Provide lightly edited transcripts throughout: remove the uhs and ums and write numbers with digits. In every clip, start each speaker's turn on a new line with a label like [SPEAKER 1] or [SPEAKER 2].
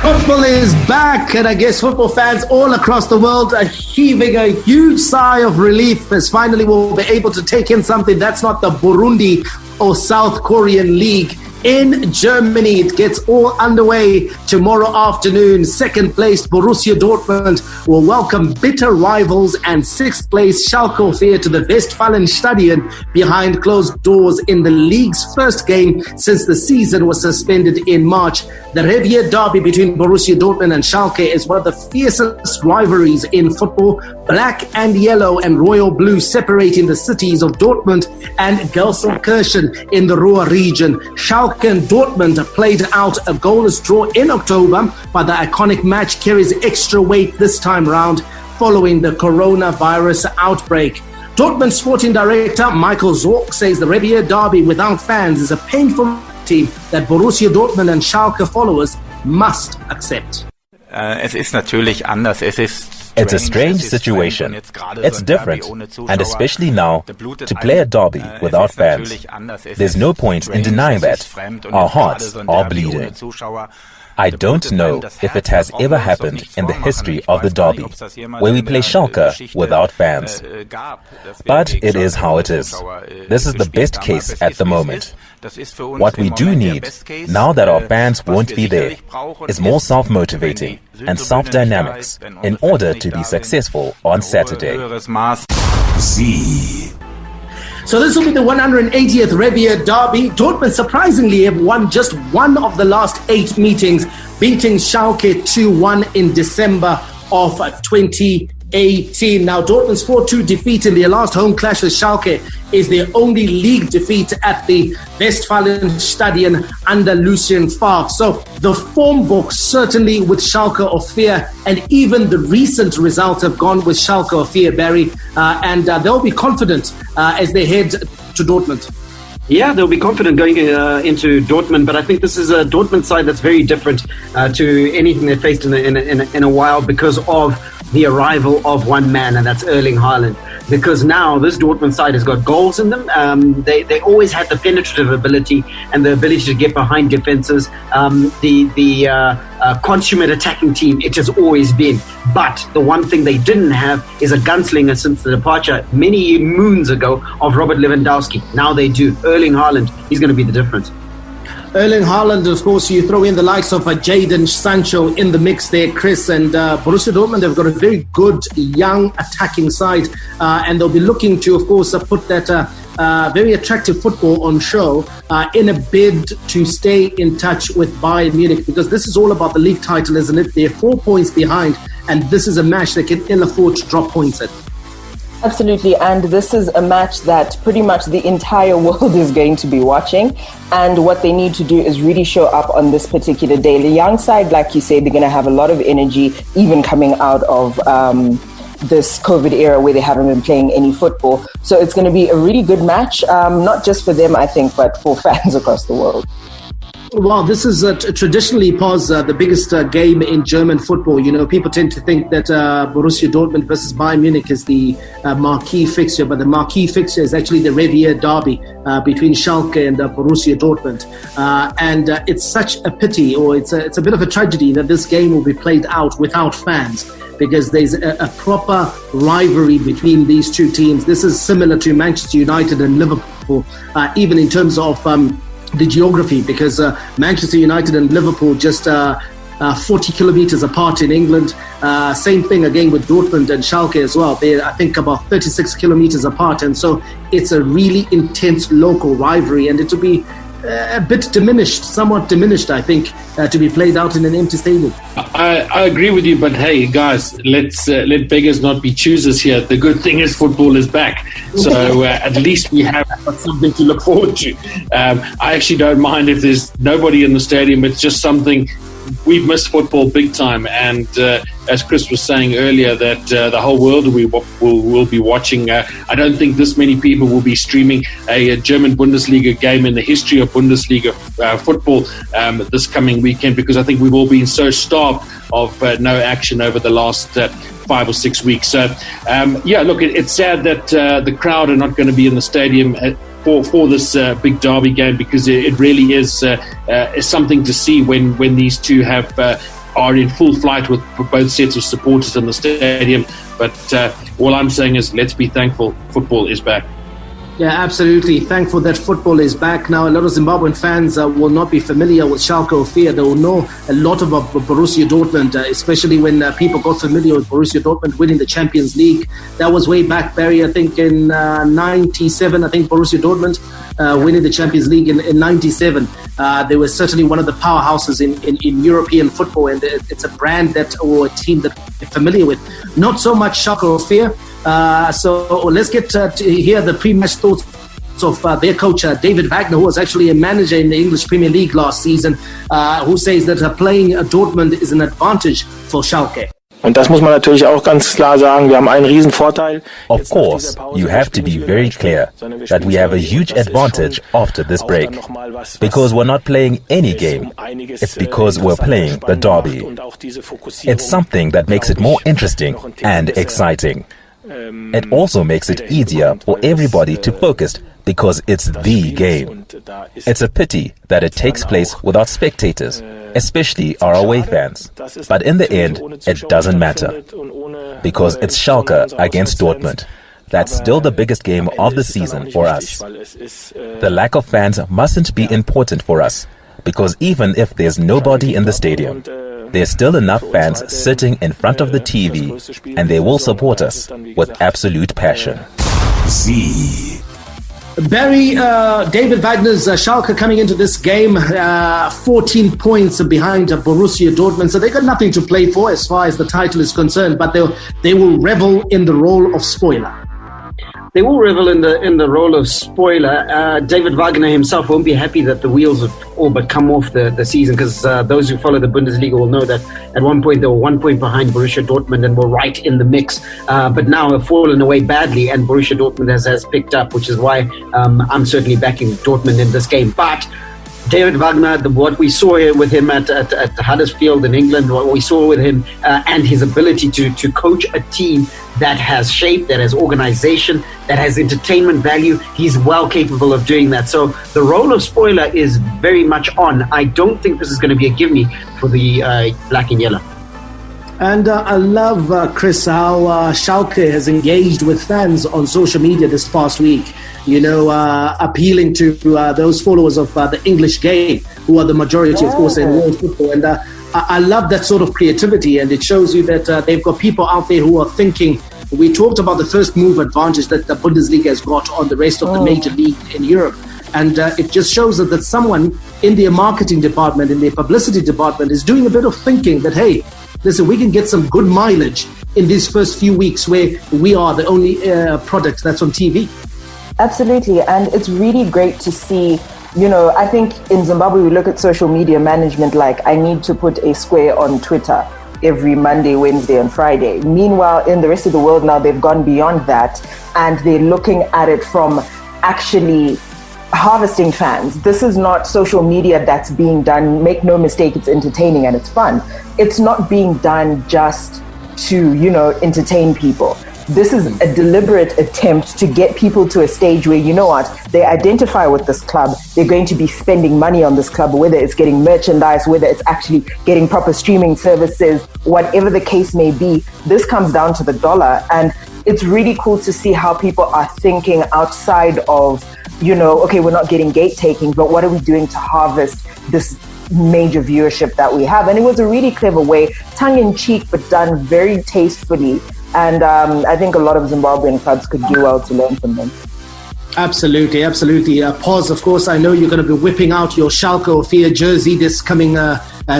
[SPEAKER 1] Football is back, and I guess football fans all across the world are heaving a huge sigh of relief as finally we'll be able to take in something that's not the Burundi or South Korean league. In Germany, it gets all underway tomorrow afternoon. Second place Borussia Dortmund will welcome bitter rivals and sixth place Schalke 04 to the Westfalenstadion behind closed doors in the league's first game since the season was suspended in March. The Revier derby between Borussia Dortmund and Schalke is one of the fiercest rivalries in football. Black and yellow and royal blue separating the cities of Dortmund and Gelsenkirchen in the Ruhr region. Schalke and Dortmund played out a goalless draw in October, but the iconic match carries extra weight this time round following the coronavirus outbreak. Dortmund sporting director Michael Zorc says the Revier derby without fans is a painful team that Borussia Dortmund and Schalke followers must accept.
[SPEAKER 2] It's a strange situation. It's different, and especially now, to play a derby without fans. There's no point in denying that. Our hearts are bleeding. I don't know if it has ever happened in the history of the derby, where we play Schalke without fans. But it is how it is. This is the best case at the moment. What we do need, now that our fans won't be there, is more self-motivating and self-dynamics in order to be successful on Saturday.
[SPEAKER 1] So this will be the 180th Revier derby. Dortmund surprisingly have won just one of the last 8 meetings, beating Schalke 2-1 in December of 2018. Now Dortmund's 4-2 defeat in their last home clash with Schalke is their only league defeat at the Westfalenstadion under Lucien Favre. So the form book certainly with Schalke 04, and even the recent results have gone with Schalke 04, Barry, and they'll be confident as they head to Dortmund.
[SPEAKER 3] Yeah, they'll be confident going into Dortmund, but I think this is a Dortmund side that's very different to anything they faced in a while because of the arrival of one man, and that's Erling Haaland. Because now this Dortmund side has got goals in them. They always had the penetrative ability and the ability to get behind defenses. The consummate attacking team it has always been. But the one thing they didn't have is a gunslinger since the departure many moons ago of Robert Lewandowski. Now they do. Erling Haaland, he's going to be the difference.
[SPEAKER 1] Erling Haaland, of course, you throw in the likes of Jadon Sancho in the mix there, Chris, and Borussia Dortmund, they've got a very good young attacking side, and they'll be looking to, of course, put that very attractive football on show in a bid to stay in touch with Bayern Munich, because this is all about the league title, isn't it? They're 4 points behind, and this is a match they can ill afford to drop points at.
[SPEAKER 4] Absolutely, and this is a match that pretty much the entire world is going to be watching, and what they need to do is really show up on this particular day. The young side, like you said, they're going to have a lot of energy, even coming out of this COVID era where they haven't been playing any football. So it's going to be a really good match, not just for them, I think, but for fans across the world.
[SPEAKER 1] Well, this is traditionally, Paz, the biggest game in German football. You know, people tend to think that Borussia Dortmund versus Bayern Munich is the marquee fixture, but the marquee fixture is actually the Revier derby between Schalke and Borussia Dortmund. And it's such a pity, or it's a bit of a tragedy that this game will be played out without fans, because there's a proper rivalry between these two teams. This is similar to Manchester United and Liverpool, even in terms of the geography, because Manchester United and Liverpool just 40 kilometers apart in England. Same thing again with Dortmund and Schalke as well. They're, I think, about 36 kilometers apart. And so it's a really intense local rivalry, and it will be a bit diminished, somewhat diminished, I think, to be played out in an empty stadium.
[SPEAKER 5] I agree with you, but hey, guys, let's let beggars not be choosers here. The good thing is football is back, so at least we have something to look forward to. I actually don't mind if there's nobody in the stadium. It's just something. We've missed football big time, and as Chris was saying earlier, that the whole world will be watching. I don't think this many people will be streaming a German Bundesliga game in the history of Bundesliga football this coming weekend, because I think we've all been so starved of no action over the last 5 or 6 weeks. So, look, it's sad that the crowd are not going to be in the stadium for this big derby game, because it really is something to see when these two have are in full flight with both sets of supporters in the stadium. But all I'm saying is, let's be thankful football is back.
[SPEAKER 1] Yeah, absolutely. Thankful that football is back. Now, a lot of Zimbabwean fans will not be familiar with Schalke 04. They will know a lot about Borussia Dortmund, especially when people got familiar with Borussia Dortmund winning the Champions League. That was way back, Barry, I think in 97. I think Borussia Dortmund winning the Champions League in 97. They were certainly one of the powerhouses in European football, and it's a brand or a team that we're familiar with. Not so much Schalke 04. So let's get to hear the pre-match thoughts of their coach, David Wagner, who was actually a manager in the English Premier League last season, who says that playing Dortmund is an advantage for Schalke.
[SPEAKER 6] Und das muss man natürlich auch ganz klar sagen. Wir haben einen riesen Vorteil.
[SPEAKER 2] Of course, you have to be very clear that we have a huge advantage after this break. Because we're not playing any game. It's because we're playing the derby. It's something that makes it more interesting and exciting. It also makes it easier for everybody to focus because it's the game. It's a pity that it takes place without spectators, especially our away fans. But in the end, it doesn't matter. Because it's Schalke against Dortmund. That's still the biggest game of the season for us. The lack of fans mustn't be important for us. Because even if there's nobody in the stadium, there's still enough fans sitting in front of the TV, and they will support us with absolute passion.
[SPEAKER 1] Barry, David Wagner's Schalke coming into this game 14 points behind Borussia Dortmund, so they got nothing to play for as far as the title is concerned, but they will revel in the role of spoiler.
[SPEAKER 3] They will revel in the role of spoiler. David Wagner himself won't be happy that the wheels have all but come off the season, because those who follow the Bundesliga will know that at one point they were 1 point behind Borussia Dortmund and were right in the mix, but now have fallen away badly, and Borussia Dortmund has picked up, which is why I'm certainly backing Dortmund in this game. But David Wagner, what we saw here with him at Huddersfield in England, what we saw with him and his ability to coach a team that has shape, that has organization, that has entertainment value, he's well capable of doing that. So the role of spoiler is very much on. I don't think this is going to be a give-me for the black and yellow.
[SPEAKER 1] And I love, Chris, how Schalke has engaged with fans on social media this past week, appealing to those followers of the English game, who are the majority, of course, in world football. And I love that sort of creativity, and it shows you that they've got people out there who are thinking. We talked about the first move advantage that the Bundesliga has got on the rest of the major league in Europe. And it just shows that someone in their marketing department, in their publicity department, is doing a bit of thinking that, hey, listen, we can get some good mileage in these first few weeks where we are the only product that's on TV.
[SPEAKER 4] Absolutely. And it's really great to see, I think in Zimbabwe, we look at social media management like I need to put a square on Twitter every Monday, Wednesday, and Friday. Meanwhile, in the rest of the world now, they've gone beyond that, and they're looking at it from actually harvesting fans. This is not social media that's being done. Make no mistake, it's entertaining and it's fun. It's not being done just to, entertain people. This is a deliberate attempt to get people to a stage where, they identify with this club. They're going to be spending money on this club, whether it's getting merchandise, whether it's actually getting proper streaming services, whatever the case may be. This comes down to the dollar. And it's really cool to see how people are thinking outside of, okay, we're not getting gate taking, but what are we doing to harvest this major viewership that we have? And it was a really clever way, tongue in cheek, but done very tastefully. And I think a lot of Zimbabwean clubs could do well to learn from them.
[SPEAKER 1] Absolutely, absolutely. Pause, of course, I know you're going to be whipping out your Schalke 04 jersey this coming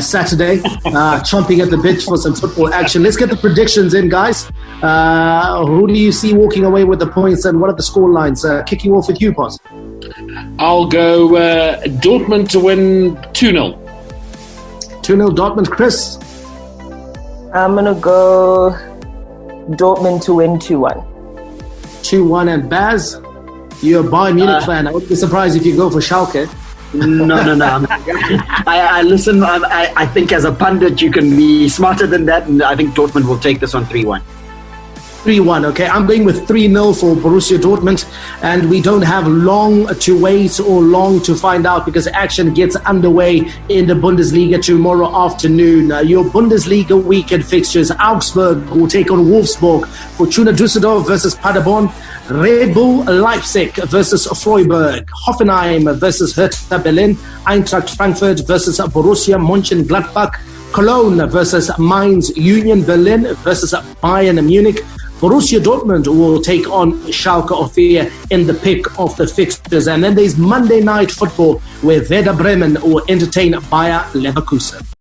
[SPEAKER 1] Saturday, chomping at the bit for some football action. Let's get the predictions in, guys. Who do you see walking away with the points, and what are the score lines? Kicking off with you, Pause.
[SPEAKER 5] I'll go Dortmund to win 2-0.
[SPEAKER 1] 2-0 Dortmund. Chris?
[SPEAKER 4] I'm going to go Dortmund to win 2-1.
[SPEAKER 1] 2-1. And Baz? You're a Bayern Munich fan. I wouldn't be surprised if you go for Schalke.
[SPEAKER 3] No. I listen. I think as a pundit, you can be smarter than that, and I think Dortmund will take this on 3-1.
[SPEAKER 1] 3-1, okay? I'm going with 3-0 for Borussia Dortmund, and we don't have long to wait or long to find out because action gets underway in the Bundesliga tomorrow afternoon. Your Bundesliga weekend fixtures: Augsburg will take on Wolfsburg, Fortuna Düsseldorf versus Paderborn, Red Bull Leipzig versus Freiburg, Hoffenheim versus Hertha Berlin, Eintracht Frankfurt versus Borussia Mönchengladbach, Cologne versus Mainz, Union Berlin versus Bayern Munich. Borussia Dortmund will take on Schalke 04 in the pick of the fixtures. And then there's Monday night football where Werder Bremen will entertain Bayer Leverkusen.